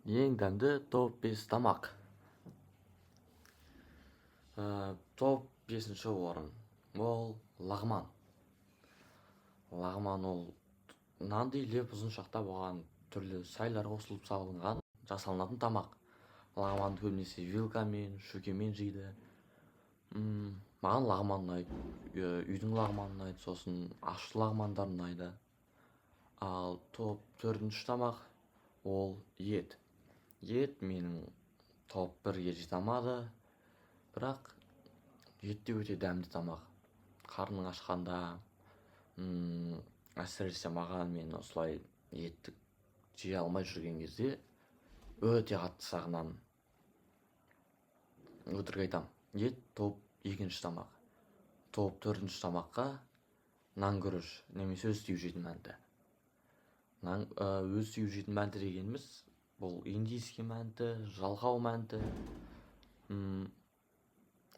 Ең дәмді топ 5 тамақ. Топ 5-ші орын. Ол лағман. Лағман ол нанды илеп ұзыншақтап оған түрлі сайлар қосылып салынған жасалынатын тамақ. Лағманды көбінесе вилкамен, шөкемен жейді. Маған лағман ұнайды. Үйдің лағманы ұнайды, сосын ащы лағмандар ұнайды. Ал топ 4-ші тамақ ол ет. Ет менің топ 1-ге жете алмады, бірақ ет те өте дәмді тамақ. Қарның ашқанда, әсіресе маған, мен осылай етті жей алмай жүрген кезде өте қатты сағынамын. Өтірік айтам, ет топ 2-ші тамақ. Топ 4-ші тамаққа нан күріш немесе өз түйіп жейтін мәнті. Өз түйіп жейтін мәнті дегеніміз бұл индийский мәнті, жалғау мәнті.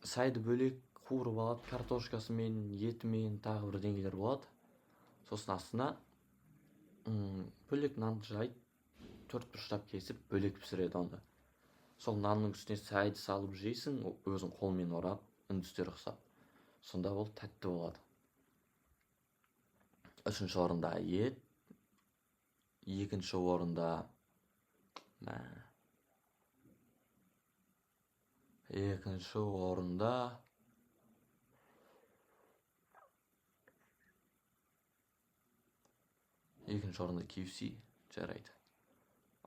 Сайды бөлек қуырып алады, картошкасымен, етімен, тағы бір деңгейлер болады. Сосын астына бөлек нанды жайды, 4 бұрыштап кесіп, бөлек пісіреді онда. Сол нанның үстіне сайды салып жейсің, өзің қолмен орап, үндістер ұқсап. Сонда ол тәтті болады. 3-ші орында ет. 2-ші орында KFC жарайды.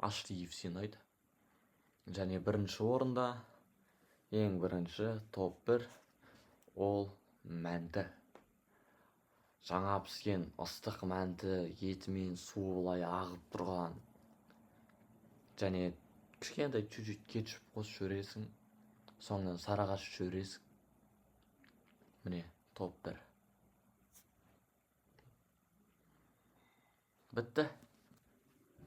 Ашты KFC ұнайды. Және 1-ші орында, ең бірінші топ 1 ол мәнті. Жаңа піскен ыстық мәнті етімен суы былай ағып тұрған. Және кішкентай чуть-чуть кетчуп қосып жібересің, соңынан сарыағаш жібересің. Міне топ 1. Бітті.